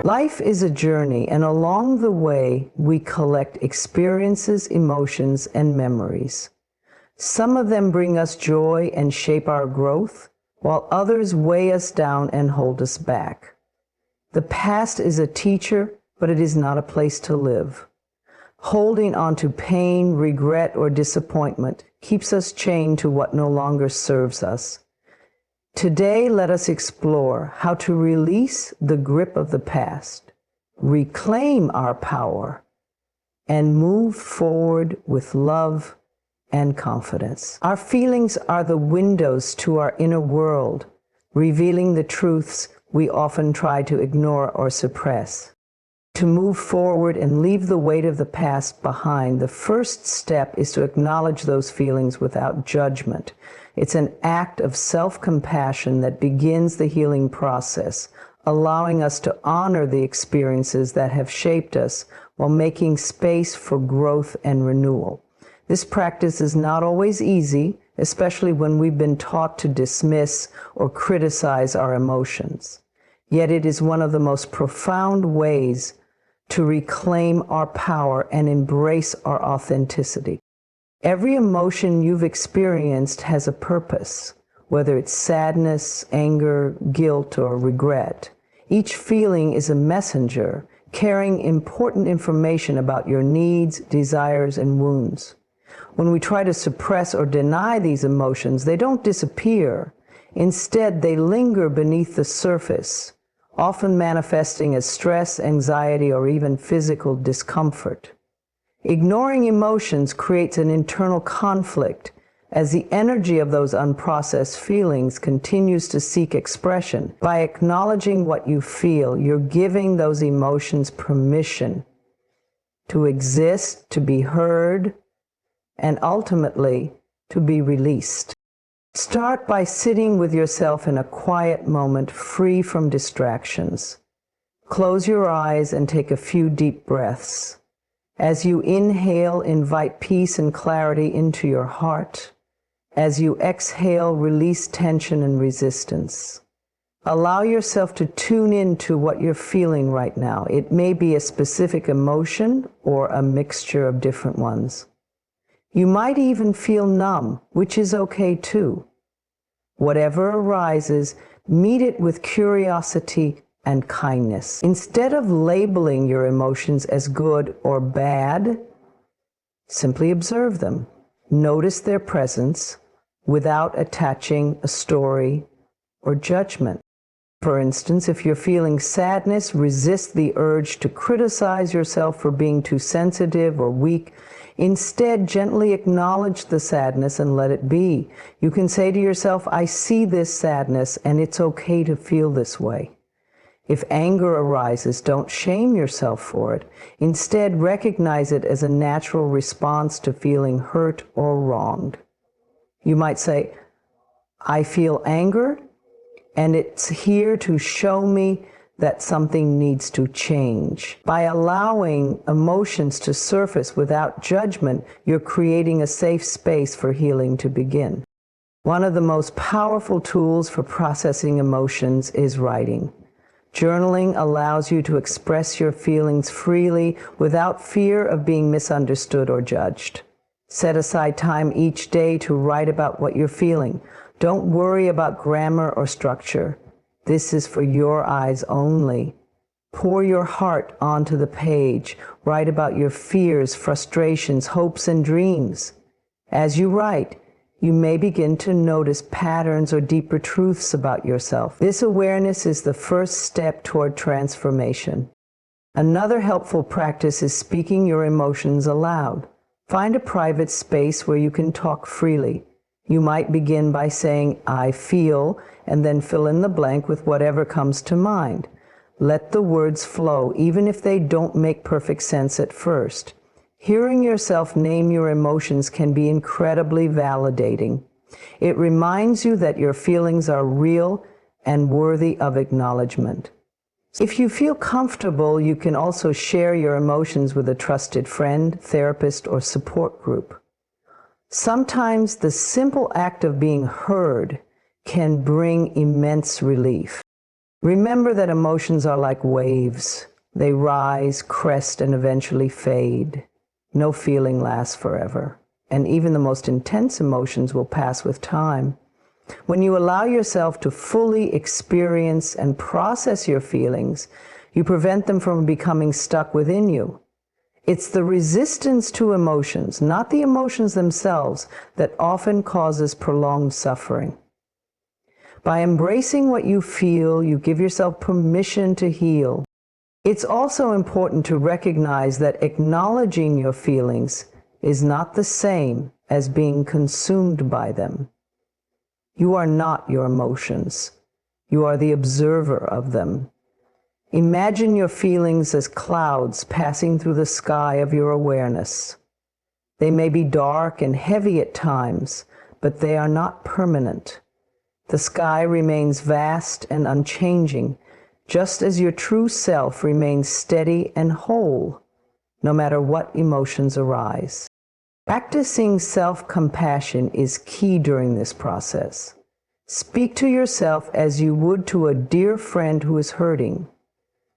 Life is a journey, and along the way, we collect experiences, emotions, and memories. Some of them bring us joy and shape our growth, while others weigh us down and hold us back. The past is a teacher, but it is not a place to live. Holding on to pain, regret, or disappointment keeps us chained to what no longer serves us. Today, let us explore how to release the grip of the past, reclaim our power, and move forward with love and confidence. Our feelings are the windows to our inner world, revealing the truths we often try to ignore or suppress. To move forward and leave the weight of the past behind, the first step is to acknowledge those feelings without judgment. It's an act of self-compassion that begins the healing process, allowing us to honor the experiences that have shaped us while making space for growth and renewal. This practice is not always easy, especially when we've been taught to dismiss or criticize our emotions. Yet it is one of the most profound ways to reclaim our power and embrace our authenticity. Every emotion you've experienced has a purpose, whether it's sadness, anger, guilt, or regret. Each feeling is a messenger, carrying important information about your needs, desires, and wounds. When we try to suppress or deny these emotions, they don't disappear. Instead, they linger beneath the surface, often manifesting as stress, anxiety, or even physical discomfort. Ignoring emotions creates an internal conflict as the energy of those unprocessed feelings continues to seek expression. By acknowledging what you feel, you're giving those emotions permission to exist, to be heard, and ultimately to be released. Start by sitting with yourself in a quiet moment, free from distractions. Close your eyes and take a few deep breaths. As you inhale, invite peace and clarity into your heart. As you exhale, release tension and resistance. Allow yourself to tune into what you're feeling right now. It may be a specific emotion or a mixture of different ones. You might even feel numb, which is okay too. Whatever arises, meet it with curiosity and kindness. Instead of labeling your emotions as good or bad, simply observe them. Notice their presence without attaching a story or judgment. For instance, if you're feeling sadness, resist the urge to criticize yourself for being too sensitive or weak. Instead, gently acknowledge the sadness and let it be. You can say to yourself, I see this sadness and it's okay to feel this way. If anger arises, don't shame yourself for it. Instead, recognize it as a natural response to feeling hurt or wronged. You might say, I feel anger, and it's here to show me that something needs to change. By allowing emotions to surface without judgment, you're creating a safe space for healing to begin. One of the most powerful tools for processing emotions is writing. Journaling allows you to express your feelings freely without fear of being misunderstood or judged. Set aside time each day to write about what you're feeling. Don't worry about grammar or structure. This is for your eyes only. Pour your heart onto the page. Write about your fears, frustrations, hopes, and dreams. As you write, you may begin to notice patterns or deeper truths about yourself. This awareness is the first step toward transformation. Another helpful practice is speaking your emotions aloud. Find a private space where you can talk freely. You might begin by saying, I feel, and then fill in the blank with whatever comes to mind. Let the words flow, even if they don't make perfect sense at first. Hearing yourself name your emotions can be incredibly validating. It reminds you that your feelings are real and worthy of acknowledgement. If you feel comfortable, you can also share your emotions with a trusted friend, therapist, or support group. Sometimes the simple act of being heard can bring immense relief. Remember that emotions are like waves. They rise, crest, and eventually fade. No feeling lasts forever, and even the most intense emotions will pass with time. When you allow yourself to fully experience and process your feelings, you prevent them from becoming stuck within you. It's the resistance to emotions, not the emotions themselves, that often causes prolonged suffering. By embracing what you feel, you give yourself permission to heal. It's also important to recognize that acknowledging your feelings is not the same as being consumed by them. You are not your emotions. You are the observer of them. Imagine your feelings as clouds passing through the sky of your awareness. They may be dark and heavy at times, but they are not permanent. The sky remains vast and unchanging, just as your true self remains steady and whole, no matter what emotions arise. Practicing self-compassion is key during this process. Speak to yourself as you would to a dear friend who is hurting.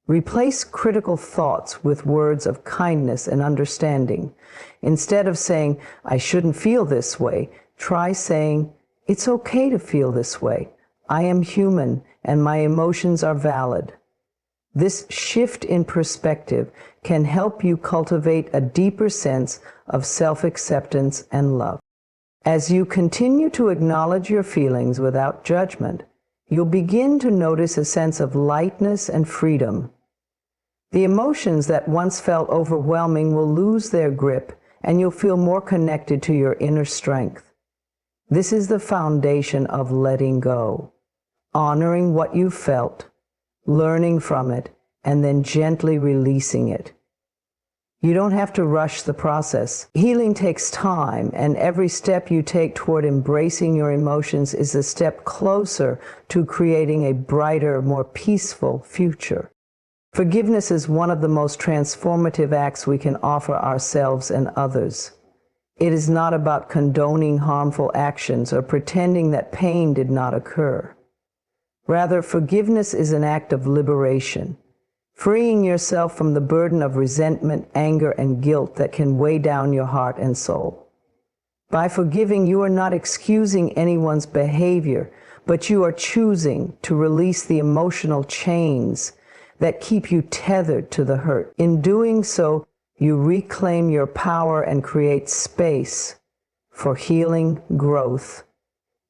Replace critical thoughts with words of kindness and understanding. Instead of saying, "I shouldn't feel this way," try saying, "It's okay to feel this way. I am human and my emotions are valid." This shift in perspective can help you cultivate a deeper sense of self-acceptance and love. As you continue to acknowledge your feelings without judgment, you'll begin to notice a sense of lightness and freedom. The emotions that once felt overwhelming will lose their grip, and you'll feel more connected to your inner strength. This is the foundation of letting go, honoring what you felt, learning from it, and then gently releasing it. You don't have to rush the process. Healing takes time, and every step you take toward embracing your emotions is a step closer to creating a brighter, more peaceful future. Forgiveness is one of the most transformative acts we can offer ourselves and others. It is not about condoning harmful actions or pretending that pain did not occur. Rather, forgiveness is an act of liberation, freeing yourself from the burden of resentment, anger, and guilt that can weigh down your heart and soul. By forgiving, you are not excusing anyone's behavior, but you are choosing to release the emotional chains that keep you tethered to the hurt. In doing so, you reclaim your power and create space for healing, growth,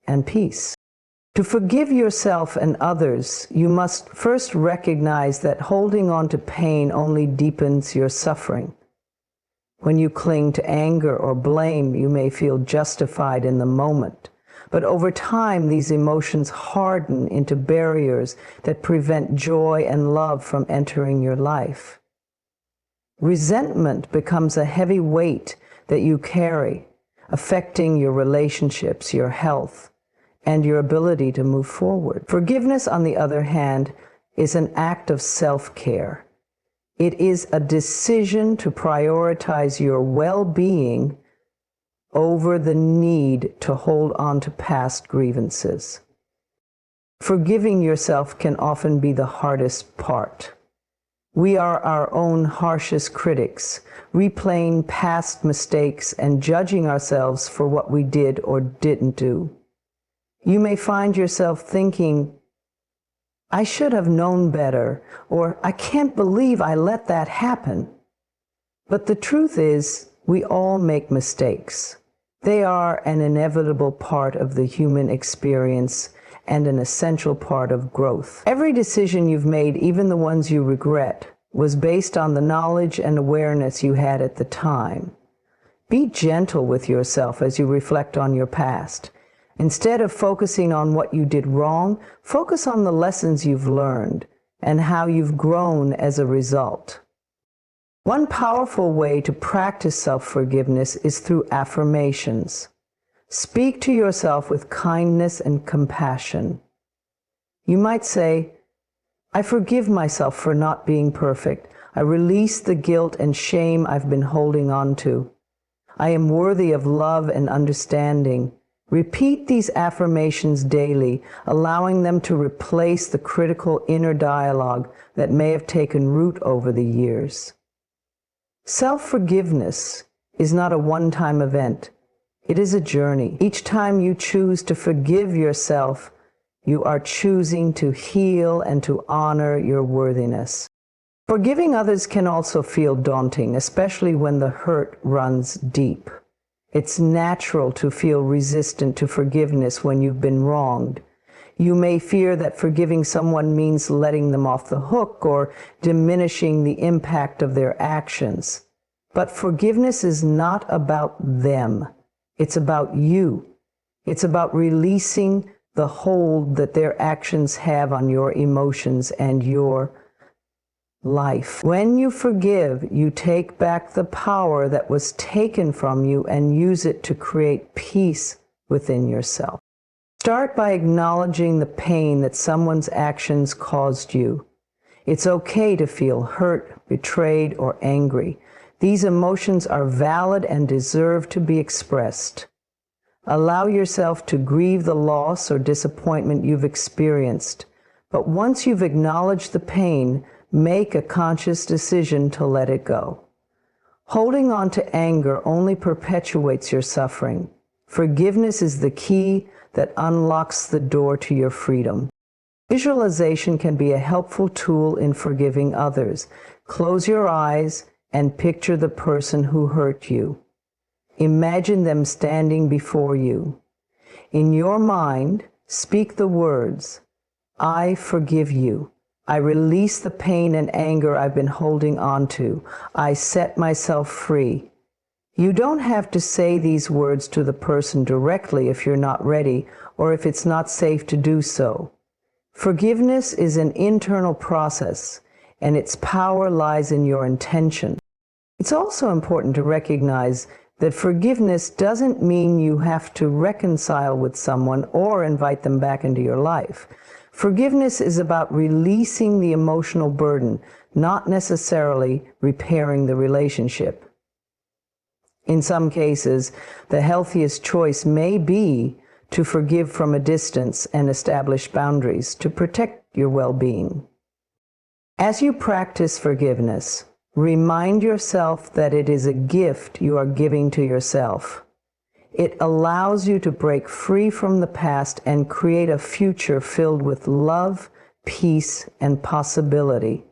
and peace. To forgive yourself and others, you must first recognize that holding on to pain only deepens your suffering. When you cling to anger or blame, you may feel justified in the moment, but over time these emotions harden into barriers that prevent joy and love from entering your life. Resentment becomes a heavy weight that you carry, affecting your relationships, your health, and your ability to move forward. Forgiveness, on the other hand, is an act of self-care. It is a decision to prioritize your well-being over the need to hold on to past grievances. Forgiving yourself can often be the hardest part. We are our own harshest critics, replaying past mistakes and judging ourselves for what we did or didn't do. You may find yourself thinking, "I should have known better," or "I can't believe I let that happen." But the truth is, we all make mistakes. They are an inevitable part of the human experience and an essential part of growth. Every decision you've made, even the ones you regret, was based on the knowledge and awareness you had at the time. Be gentle with yourself as you reflect on your past. Instead of focusing on what you did wrong, focus on the lessons you've learned and how you've grown as a result. One powerful way to practice self-forgiveness is through affirmations. Speak to yourself with kindness and compassion. You might say, "I forgive myself for not being perfect. I release the guilt and shame I've been holding on to. I am worthy of love and understanding, Repeat these affirmations daily, allowing them to replace the critical inner dialogue that may have taken root over the years. Self-forgiveness is not a one-time event. It is a journey. Each time you choose to forgive yourself, you are choosing to heal and to honor your worthiness. Forgiving others can also feel daunting, especially when the hurt runs deep. It's natural to feel resistant to forgiveness when you've been wronged. You may fear that forgiving someone means letting them off the hook or diminishing the impact of their actions. But forgiveness is not about them. It's about you. It's about releasing the hold that their actions have on your emotions and your life. When you forgive, you take back the power that was taken from you and use it to create peace within yourself. Start by acknowledging the pain that someone's actions caused you. It's okay to feel hurt, betrayed, or angry. These emotions are valid and deserve to be expressed. Allow yourself to grieve the loss or disappointment you've experienced. But once you've acknowledged the pain, make a conscious decision to let it go. Holding on to anger only perpetuates your suffering. Forgiveness is the key that unlocks the door to your freedom. Visualization can be a helpful tool in forgiving others. Close your eyes and picture the person who hurt you. Imagine them standing before you. In your mind, speak the words, "I forgive you. I release the pain and anger I've been holding on to. I set myself free." You don't have to say these words to the person directly if you're not ready or if it's not safe to do so. Forgiveness is an internal process, and its power lies in your intention. It's also important to recognize that forgiveness doesn't mean you have to reconcile with someone or invite them back into your life. Forgiveness is about releasing the emotional burden, not necessarily repairing the relationship. In some cases, the healthiest choice may be to forgive from a distance and establish boundaries to protect your well-being. As you practice forgiveness, remind yourself that it is a gift you are giving to yourself. It allows you to break free from the past and create a future filled with love, peace, and possibility.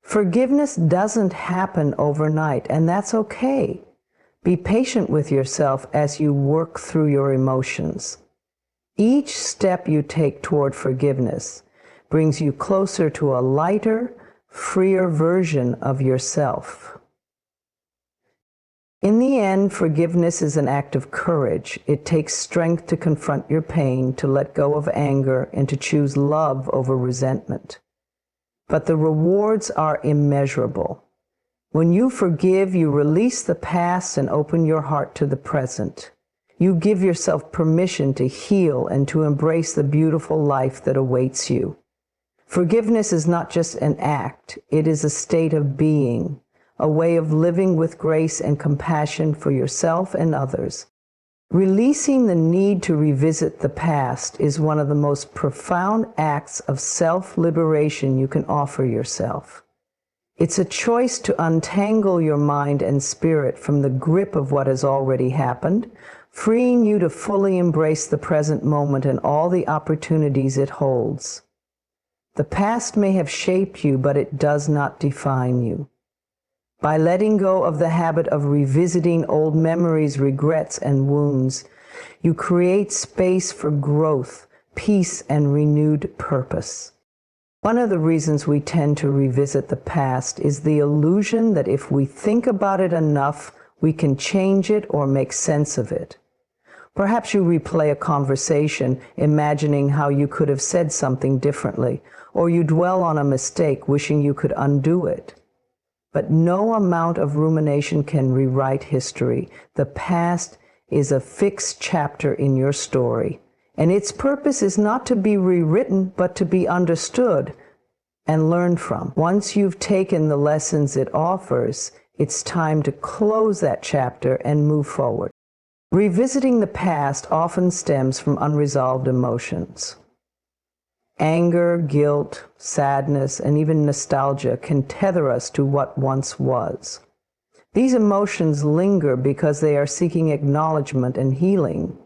Forgiveness doesn't happen overnight, and that's okay. Be patient with yourself as you work through your emotions. Each step you take toward forgiveness brings you closer to a lighter, freer version of yourself. In the end, forgiveness is an act of courage. It takes strength to confront your pain, to let go of anger, and to choose love over resentment. But the rewards are immeasurable. When you forgive, you release the past and open your heart to the present. You give yourself permission to heal and to embrace the beautiful life that awaits you. Forgiveness is not just an act, it is a state of being, a way of living with grace and compassion for yourself and others. Releasing the need to revisit the past is one of the most profound acts of self-liberation you can offer yourself. It's a choice to untangle your mind and spirit from the grip of what has already happened, freeing you to fully embrace the present moment and all the opportunities it holds. The past may have shaped you, but it does not define you. By letting go of the habit of revisiting old memories, regrets, and wounds, you create space for growth, peace, and renewed purpose. One of the reasons we tend to revisit the past is the illusion that if we think about it enough, we can change it or make sense of it. Perhaps you replay a conversation, imagining how you could have said something differently, or you dwell on a mistake, wishing you could undo it. But no amount of rumination can rewrite history. The past is a fixed chapter in your story, and its purpose is not to be rewritten, but to be understood and learned from. Once you've taken the lessons it offers, it's time to close that chapter and move forward. Revisiting the past often stems from unresolved emotions. Anger, guilt, sadness, and even nostalgia can tether us to what once was. These emotions linger because they are seeking acknowledgement and healing.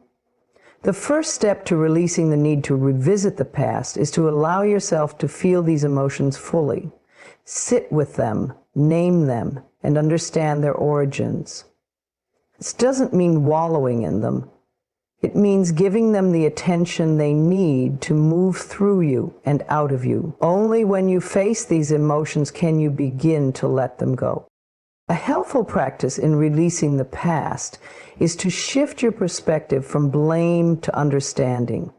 The first step to releasing the need to revisit the past is to allow yourself to feel these emotions fully. Sit with them, name them, and understand their origins. This doesn't mean wallowing in them. It means giving them the attention they need to move through you and out of you. Only when you face these emotions can you begin to let them go. A helpful practice in releasing the past is to shift your perspective from blame to understanding.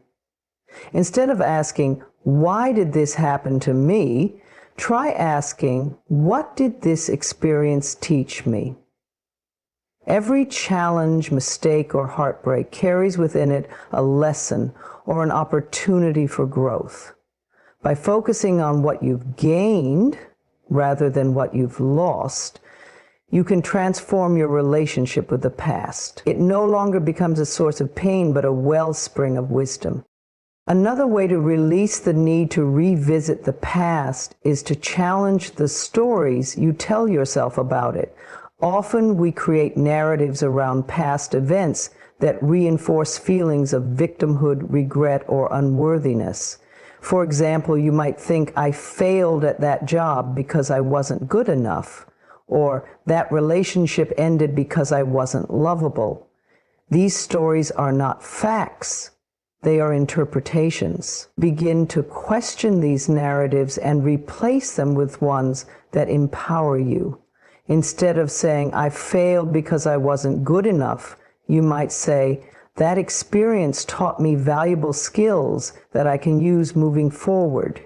Instead of asking, "Why did this happen to me?" try asking, "What did this experience teach me?" Every challenge, mistake, or heartbreak carries within it a lesson or an opportunity for growth. By focusing on what you've gained rather than what you've lost, you can transform your relationship with the past. It no longer becomes a source of pain, but a wellspring of wisdom. Another way to release the need to revisit the past is to challenge the stories you tell yourself about it. Often we create narratives around past events that reinforce feelings of victimhood, regret, or unworthiness. For example, you might think, "I failed at that job because I wasn't good enough," or "that relationship ended because I wasn't lovable." These stories are not facts. They are interpretations. Begin to question these narratives and replace them with ones that empower you. Instead of saying, "I failed because I wasn't good enough," you might say, "That experience taught me valuable skills that I can use moving forward."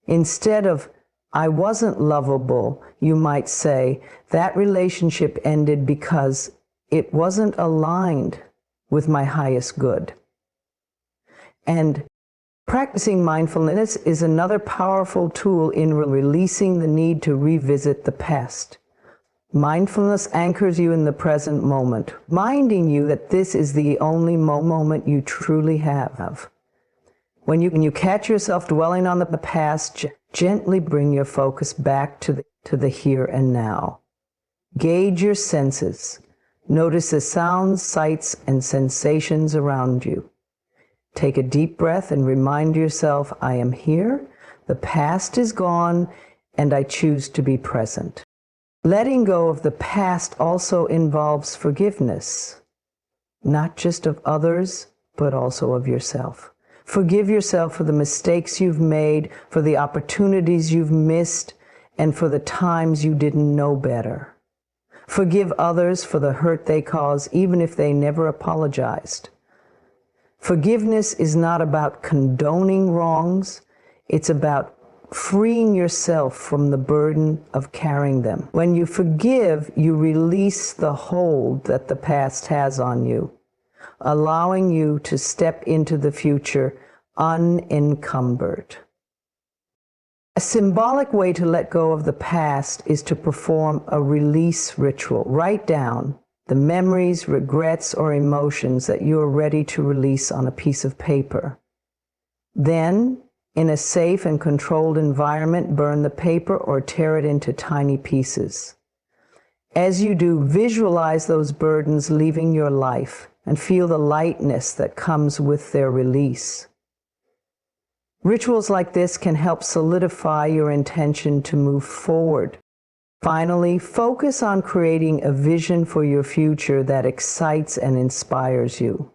Instead of, "I wasn't lovable," you might say, "That relationship ended because it wasn't aligned with my highest good." And practicing mindfulness is another powerful tool in releasing the need to revisit the past. Mindfulness anchors you in the present moment, reminding you that this is the only moment you truly have. When you catch yourself dwelling on the past, gently bring your focus back to the here and now. Gauge your senses. Notice the sounds, sights, and sensations around you. Take a deep breath and remind yourself, "I am here, the past is gone, and I choose to be present." Letting go of the past also involves forgiveness, not just of others, but also of yourself. Forgive yourself for the mistakes you've made, for the opportunities you've missed, and for the times you didn't know better. Forgive others for the hurt they caused, even if they never apologized. Forgiveness is not about condoning wrongs. It's about freeing yourself from the burden of carrying them. When you forgive, you release the hold that the past has on you, allowing you to step into the future unencumbered. A symbolic way to let go of the past is to perform a release ritual. Write down the memories, regrets, or emotions that you are ready to release on a piece of paper. Then, in a safe and controlled environment, burn the paper or tear it into tiny pieces. As you do, visualize those burdens leaving your life and feel the lightness that comes with their release. Rituals like this can help solidify your intention to move forward. Finally, focus on creating a vision for your future that excites and inspires you.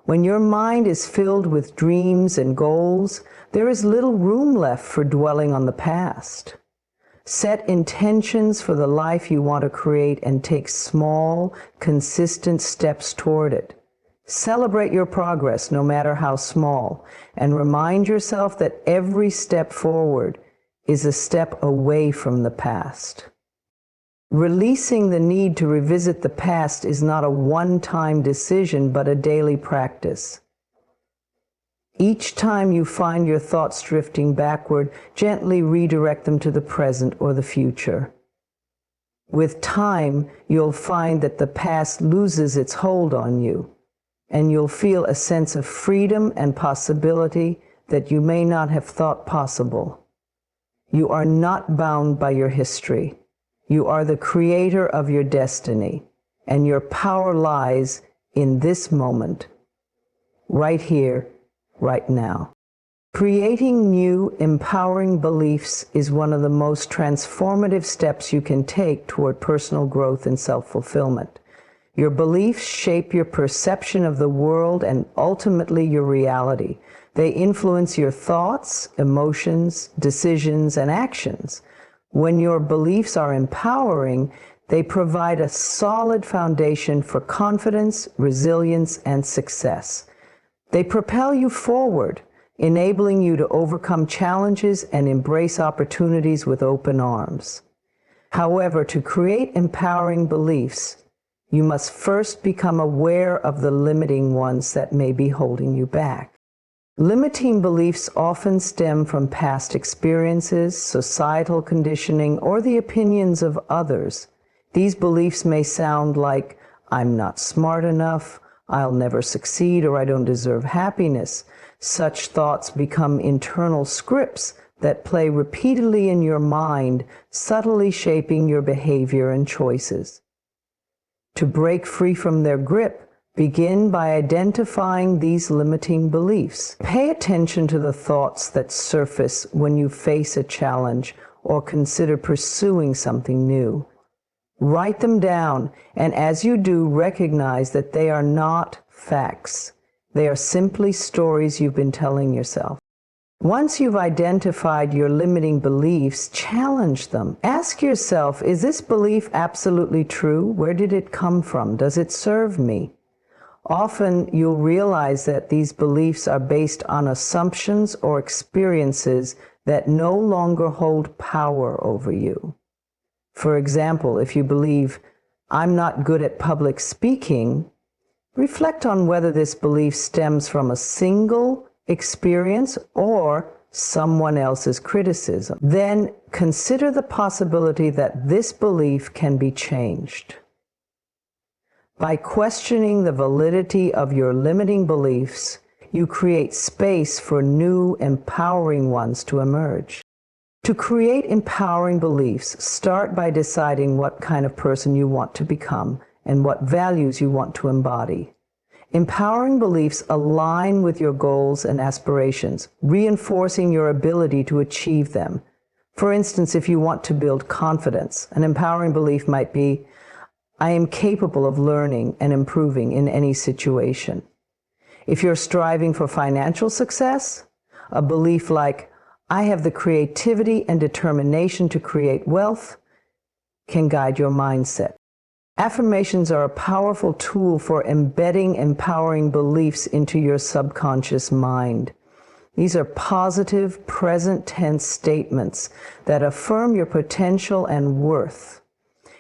When your mind is filled with dreams and goals, there is little room left for dwelling on the past. Set intentions for the life you want to create and take small, consistent steps toward it. Celebrate your progress, no matter how small, and remind yourself that every step forward is a step away from the past. Releasing the need to revisit the past is not a one-time decision, but a daily practice. Each time you find your thoughts drifting backward, gently redirect them to the present or the future. With time, you'll find that the past loses its hold on you, and you'll feel a sense of freedom and possibility that you may not have thought possible. You are not bound by your history. You are the creator of your destiny, and your power lies in this moment, right here, right now. Creating new, empowering beliefs is one of the most transformative steps you can take toward personal growth and self-fulfillment. Your beliefs shape your perception of the world and ultimately your reality. They influence your thoughts, emotions, decisions, and actions. When your beliefs are empowering, they provide a solid foundation for confidence, resilience, and success. They propel you forward, enabling you to overcome challenges and embrace opportunities with open arms. However, to create empowering beliefs, you must first become aware of the limiting ones that may be holding you back. Limiting beliefs often stem from past experiences, societal conditioning, or the opinions of others. These beliefs may sound like, "I'm not smart enough," "I'll never succeed," or "I don't deserve happiness." Such thoughts become internal scripts that play repeatedly in your mind, subtly shaping your behavior and choices. To break free from their grip, begin by identifying these limiting beliefs. Pay attention to the thoughts that surface when you face a challenge or consider pursuing something new. Write them down, and as you do, recognize that they are not facts. They are simply stories you've been telling yourself. Once you've identified your limiting beliefs, challenge them. Ask yourself, is this belief absolutely true? Where did it come from? Does it serve me? Often you'll realize that these beliefs are based on assumptions or experiences that no longer hold power over you. For example, if you believe, "I'm not good at public speaking," reflect on whether this belief stems from a single experience or someone else's criticism. Then consider the possibility that this belief can be changed. By questioning the validity of your limiting beliefs, you create space for new, empowering ones to emerge. To create empowering beliefs, start by deciding what kind of person you want to become and what values you want to embody. Empowering beliefs align with your goals and aspirations, reinforcing your ability to achieve them. For instance, if you want to build confidence, an empowering belief might be, "I am capable of learning and improving in any situation." If you're striving for financial success, a belief like, "I have the creativity and determination to create wealth," can guide your mindset. Affirmations are a powerful tool for embedding empowering beliefs into your subconscious mind. These are positive, present tense statements that affirm your potential and worth.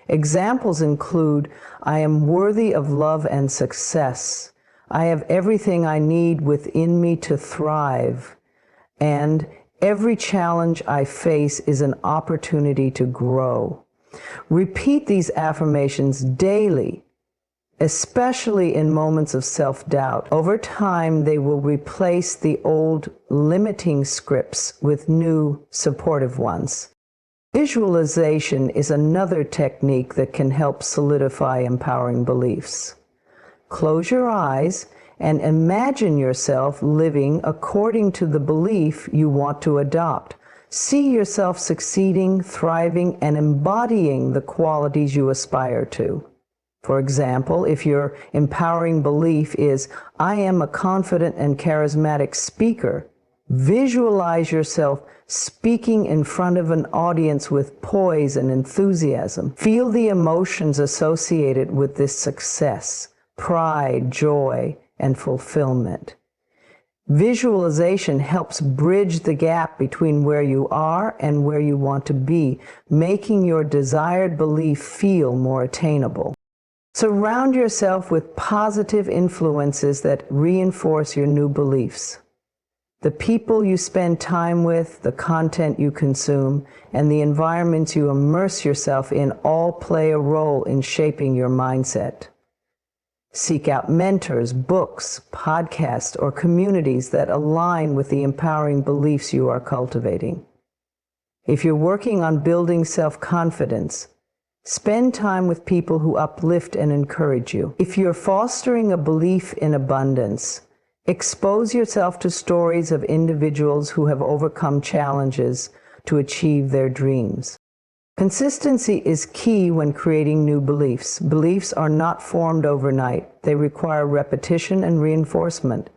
Examples include, "I am worthy of love and success," "I have everything I need within me to thrive," and "Every challenge I face is an opportunity to grow." Repeat these affirmations daily, especially in moments of self-doubt. Over time, they will replace the old limiting scripts with new supportive ones. Visualization is another technique that can help solidify empowering beliefs. Close your eyes and imagine yourself living according to the belief you want to adopt. See yourself succeeding, thriving, and embodying the qualities you aspire to. For example, if your empowering belief is, "I am a confident and charismatic speaker," visualize yourself speaking in front of an audience with poise and enthusiasm. Feel the emotions associated with this success: pride, joy, and fulfillment. Visualization helps bridge the gap between where you are and where you want to be, making your desired belief feel more attainable. Surround yourself with positive influences that reinforce your new beliefs. The people you spend time with, the content you consume, and the environments you immerse yourself in all play a role in shaping your mindset. Seek out mentors, books, podcasts, or communities that align with the empowering beliefs you are cultivating. If you're working on building self-confidence, spend time with people who uplift and encourage you. If you're fostering a belief in abundance, expose yourself to stories of individuals who have overcome challenges to achieve their dreams. Consistency is key when creating new beliefs. Beliefs are not formed overnight. They require repetition and reinforcement.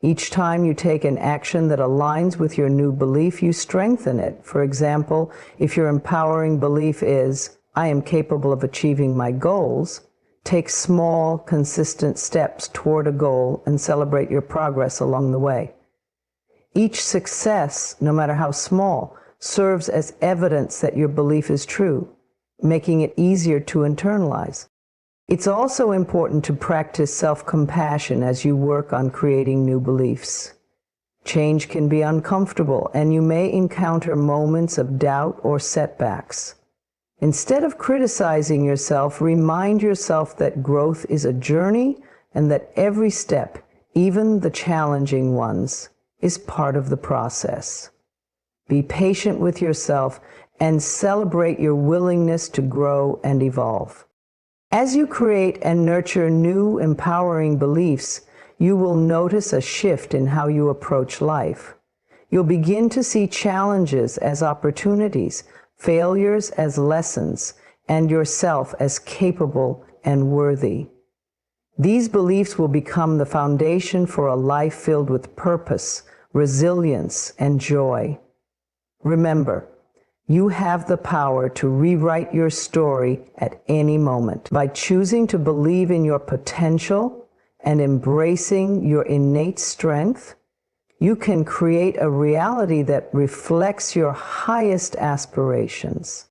Each time you take an action that aligns with your new belief, you strengthen it. For example, if your empowering belief is, "I am capable of achieving my goals," take small, consistent steps toward a goal and celebrate your progress along the way. Each success, no matter how small, serves as evidence that your belief is true, making it easier to internalize. It's also important to practice self-compassion as you work on creating new beliefs. Change can be uncomfortable, and you may encounter moments of doubt or setbacks. Instead of criticizing yourself, remind yourself that growth is a journey and that every step, even the challenging ones, is part of the process. Be patient with yourself and celebrate your willingness to grow and evolve. As you create and nurture new, empowering beliefs, you will notice a shift in how you approach life. You'll begin to see challenges as opportunities, failures as lessons, and yourself as capable and worthy. These beliefs will become the foundation for a life filled with purpose, resilience, and joy. Remember, you have the power to rewrite your story at any moment. By choosing to believe in your potential and embracing your innate strength, you can create a reality that reflects your highest aspirations.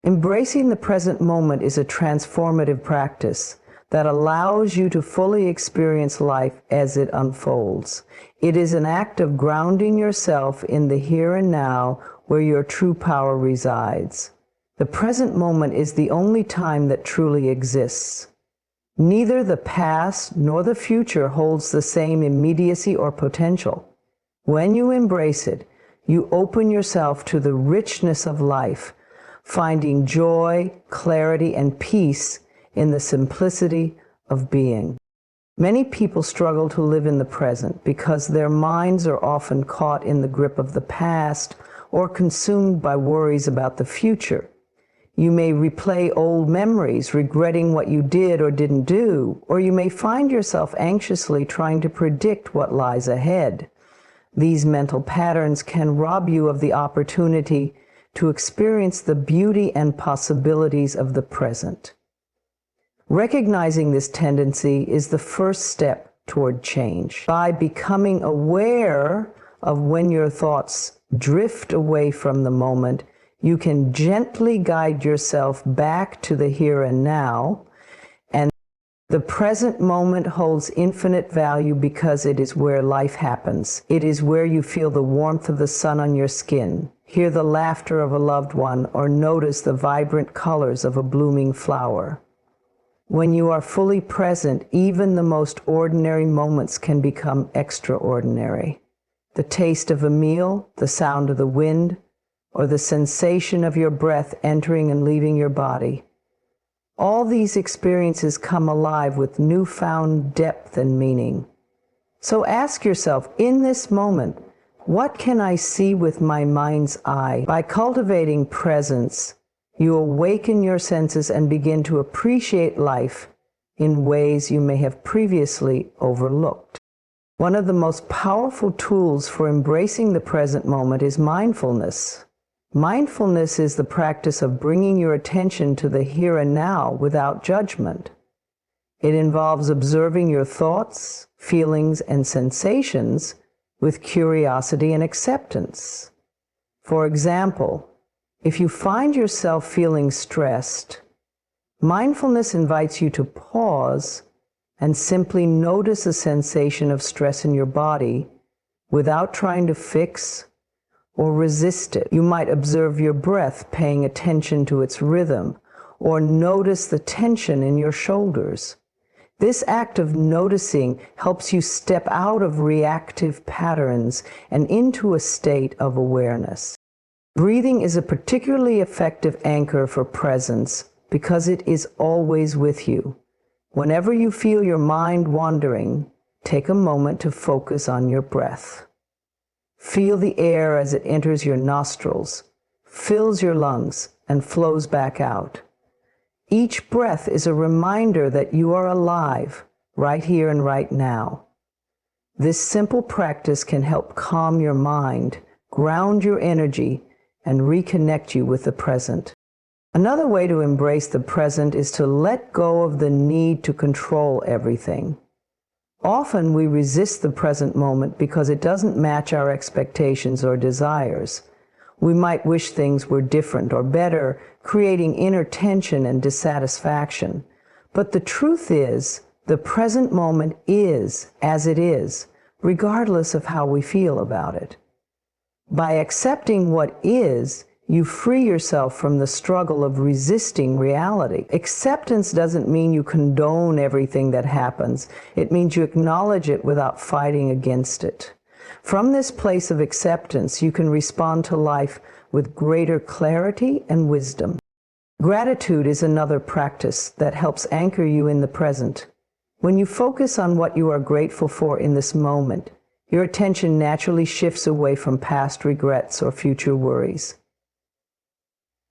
Embracing the present moment is a transformative practice that allows you to fully experience life as it unfolds. It is an act of grounding yourself in the here and now where your true power resides. The present moment is the only time that truly exists. Neither the past nor the future holds the same immediacy or potential. When you embrace it, you open yourself to the richness of life, finding joy, clarity, and peace in the simplicity of being. Many people struggle to live in the present because their minds are often caught in the grip of the past or consumed by worries about the future. You may replay old memories, regretting what you did or didn't do, or you may find yourself anxiously trying to predict what lies ahead. These mental patterns can rob you of the opportunity to experience the beauty and possibilities of the present. Recognizing this tendency is the first step toward change. By becoming aware of when your thoughts drift away from the moment, you can gently guide yourself back to the here and now. And the present moment holds infinite value because it is where life happens. It is where you feel the warmth of the sun on your skin, hear the laughter of a loved one, or notice the vibrant colors of a blooming flower. When you are fully present, even the most ordinary moments can become extraordinary. The taste of a meal, the sound of the wind, or the sensation of your breath entering and leaving your body. All these experiences come alive with newfound depth and meaning. So ask yourself, in this moment, what can I see with my mind's eye? By cultivating presence, you awaken your senses and begin to appreciate life in ways you may have previously overlooked. One of the most powerful tools for embracing the present moment is mindfulness. Mindfulness is the practice of bringing your attention to the here and now without judgment. It involves observing your thoughts, feelings, and sensations with curiosity and acceptance. For example, if you find yourself feeling stressed, mindfulness invites you to pause and simply notice a sensation of stress in your body without trying to fix or resist it. You might observe your breath, paying attention to its rhythm, or notice the tension in your shoulders. This act of noticing helps you step out of reactive patterns and into a state of awareness. Breathing is a particularly effective anchor for presence because it is always with you. Whenever you feel your mind wandering, take a moment to focus on your breath. Feel the air as it enters your nostrils, fills your lungs, and flows back out. Each breath is a reminder that you are alive, right here and right now. This simple practice can help calm your mind, ground your energy, and reconnect you with the present. Another way to embrace the present is to let go of the need to control everything. Often we resist the present moment because it doesn't match our expectations or desires. We might wish things were different or better, creating inner tension and dissatisfaction. But the truth is, the present moment is as it is, regardless of how we feel about it. By accepting what is, you free yourself from the struggle of resisting reality. Acceptance doesn't mean you condone everything that happens. It means you acknowledge it without fighting against it. From this place of acceptance, you can respond to life with greater clarity and wisdom. Gratitude is another practice that helps anchor you in the present. When you focus on what you are grateful for in this moment, your attention naturally shifts away from past regrets or future worries.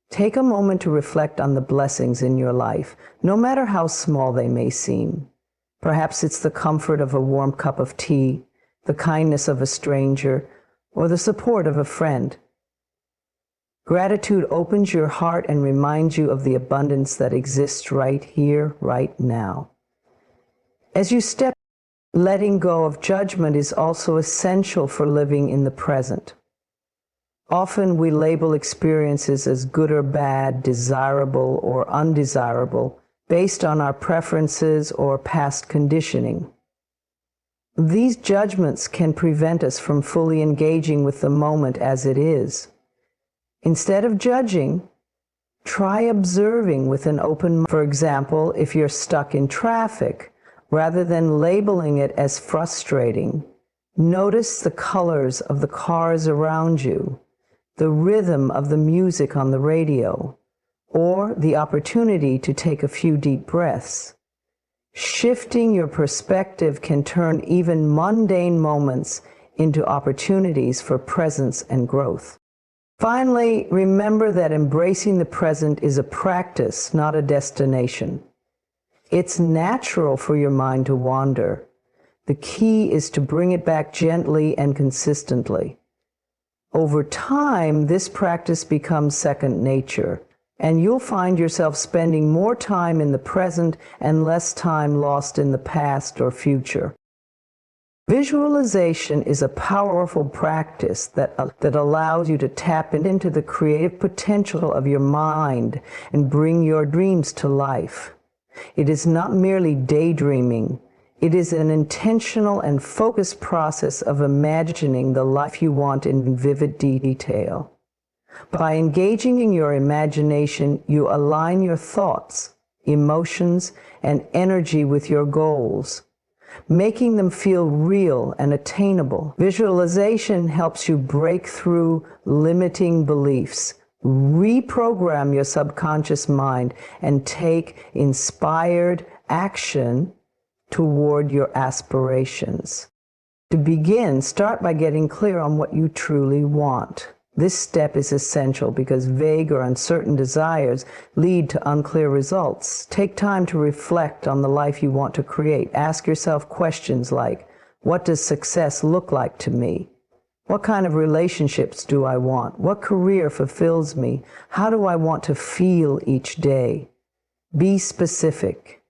Take a moment to reflect on the blessings in your life, no matter how small they may seem. Perhaps it's the comfort of a warm cup of tea, the kindness of a stranger, or the support of a friend. Gratitude opens your heart and reminds you of the abundance that exists right here, right now. As you step, letting go of judgment is also essential for living in the present. Often we label experiences as good or bad, desirable or undesirable, based on our preferences or past conditioning. These judgments can prevent us from fully engaging with the moment as it is. Instead of judging, try observing with an open mind. For example, if you're stuck in traffic, rather than labeling it as frustrating, notice the colors of the cars around you, the rhythm of the music on the radio, or the opportunity to take a few deep breaths. Shifting your perspective can turn even mundane moments into opportunities for presence and growth. Finally, remember that embracing the present is a practice, not a destination. It's natural for your mind to wander. The key is to bring it back gently and consistently. Over time, this practice becomes second nature, and you'll find yourself spending more time in the present and less time lost in the past or future. Visualization is a powerful practice that allows you to tap into the creative potential of your mind and bring your dreams to life. It is not merely daydreaming. It is an intentional and focused process of imagining the life you want in vivid detail. By engaging in your imagination, you align your thoughts, emotions, and energy with your goals, making them feel real and attainable. Visualization helps you break through limiting beliefs, reprogram your subconscious mind, and take inspired action toward your aspirations. To begin, start by getting clear on what you truly want. This step is essential because vague or uncertain desires lead to unclear results. Take time to reflect on the life you want to create. Ask yourself questions like, what does success look like to me? What kind of relationships do I want? What career fulfills me? How do I want to feel each day? Be specific.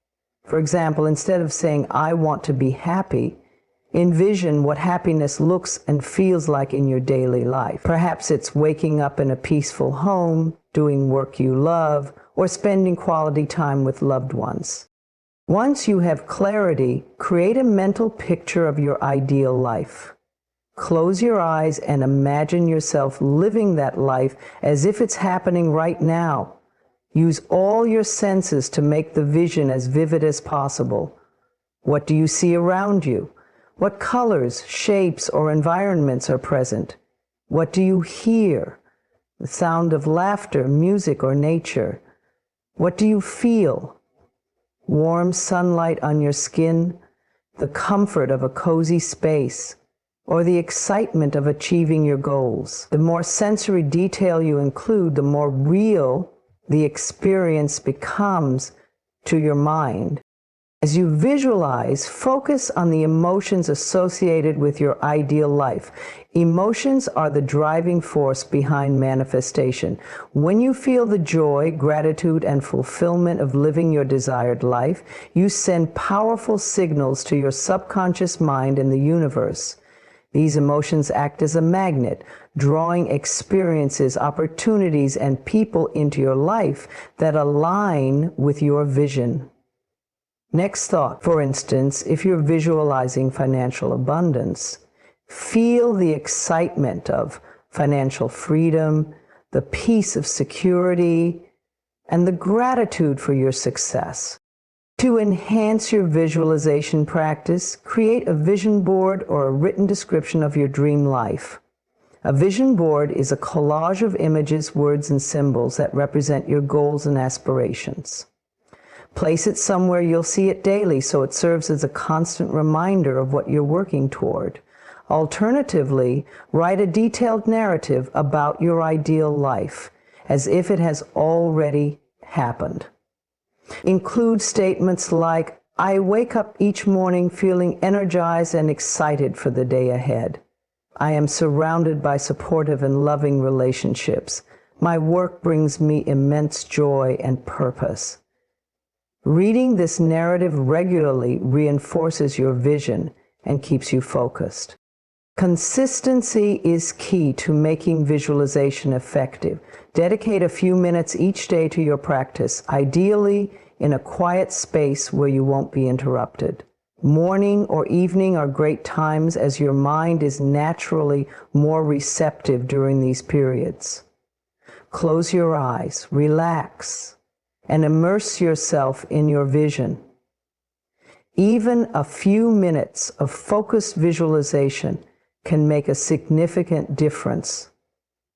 For example, instead of saying, I want to be happy, envision what happiness looks and feels like in your daily life. Perhaps it's waking up in a peaceful home, doing work you love, or spending quality time with loved ones. Once you have clarity, create a mental picture of your ideal life. Close your eyes and imagine yourself living that life as if it's happening right now. Use all your senses to make the vision as vivid as possible. What do you see around you? What colors, shapes, or environments are present? What do you hear? The sound of laughter, music, or nature? What do you feel? Warm sunlight on your skin, the comfort of a cozy space, or the excitement of achieving your goals. The more sensory detail you include, the more real the experience becomes to your mind. As you visualize, focus on the emotions associated with your ideal life. Emotions are the driving force behind manifestation. When you feel the joy, gratitude, and fulfillment of living your desired life, you send powerful signals to your subconscious mind and the universe. These emotions act as a magnet, drawing experiences, opportunities, and people into your life that align with your vision. Next thought, for instance, if you're visualizing financial abundance, feel the excitement of financial freedom, the peace of security, and the gratitude for your success. To enhance your visualization practice, create a vision board or a written description of your dream life. A vision board is a collage of images, words, and symbols that represent your goals and aspirations. Place it somewhere you'll see it daily so it serves as a constant reminder of what you're working toward. Alternatively, write a detailed narrative about your ideal life, as if it has already happened. Include statements like, I wake up each morning feeling energized and excited for the day ahead. I am surrounded by supportive and loving relationships. My work brings me immense joy and purpose. Reading this narrative regularly reinforces your vision and keeps you focused. Consistency is key to making visualization effective. Dedicate a few minutes each day to your practice, ideally in a quiet space where you won't be interrupted. Morning or evening are great times as your mind is naturally more receptive during these periods. Close your eyes, relax, and immerse yourself in your vision. Even a few minutes of focused visualization can make a significant difference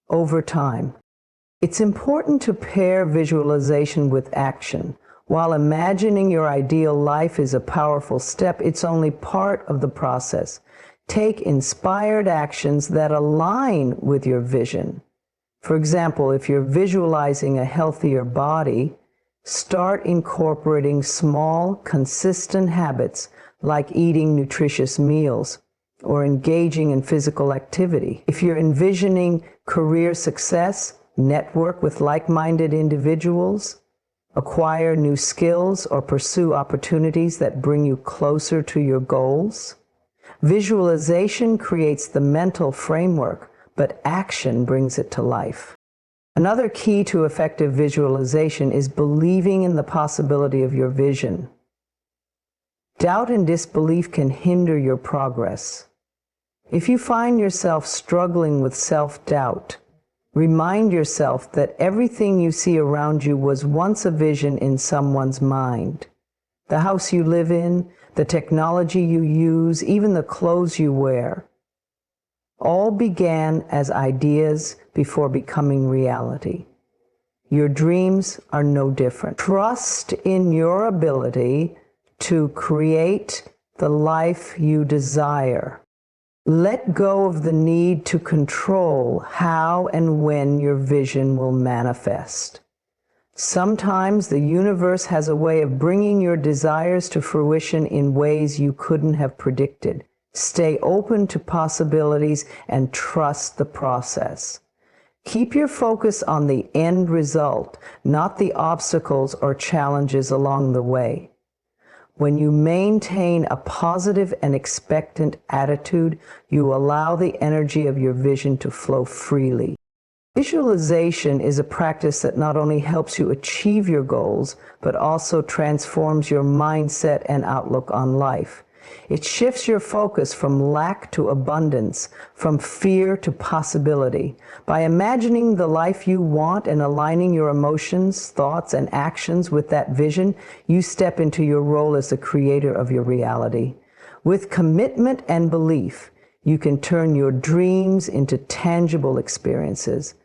over time. It's important to pair visualization with action. While imagining your ideal life is a powerful step, it's only part of the process. Take inspired actions that align with your vision. For example, if you're visualizing a healthier body, start incorporating small, consistent habits like eating nutritious meals or engaging in physical activity. If you're envisioning career success, network with like-minded individuals, acquire new skills, or pursue opportunities that bring you closer to your goals. Visualization creates the mental framework, but action brings it to life. Another key to effective visualization is believing in the possibility of your vision. Doubt and disbelief can hinder your progress. If you find yourself struggling with self-doubt, remind yourself that everything you see around you was once a vision in someone's mind. The house you live in, the technology you use, even the clothes you wear, all began as ideas before becoming reality. Your dreams are no different. Trust in your ability to create the life you desire. Let go of the need to control how and when your vision will manifest. Sometimes the universe has a way of bringing your desires to fruition in ways you couldn't have predicted. Stay open to possibilities and trust the process. Keep your focus on the end result, not the obstacles or challenges along the way. When you maintain a positive and expectant attitude, you allow the energy of your vision to flow freely. Visualization is a practice that not only helps you achieve your goals, but also transforms your mindset and outlook on life. It shifts your focus from lack to abundance, from fear to possibility. By imagining the life you want and aligning your emotions, thoughts, and actions with that vision, you step into your role as the creator of your reality. With commitment and belief, you can turn your dreams into tangible experiences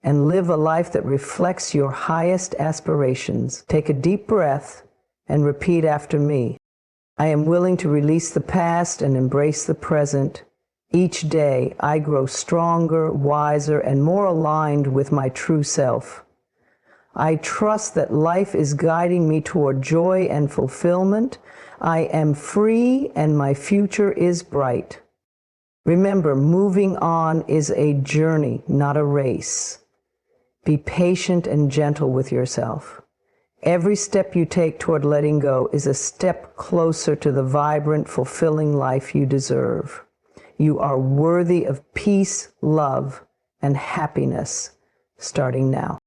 and live a life that reflects your highest aspirations. Take a deep breath and repeat after me. I am willing to release the past and embrace the present. Each day, I grow stronger, wiser, and more aligned with my true self. I trust that life is guiding me toward joy and fulfillment. I am free and my future is bright. Remember, moving on is a journey, not a race. Be patient and gentle with yourself. Every step you take toward letting go is a step closer to the vibrant, fulfilling life you deserve. You are worthy of peace, love, and happiness starting now.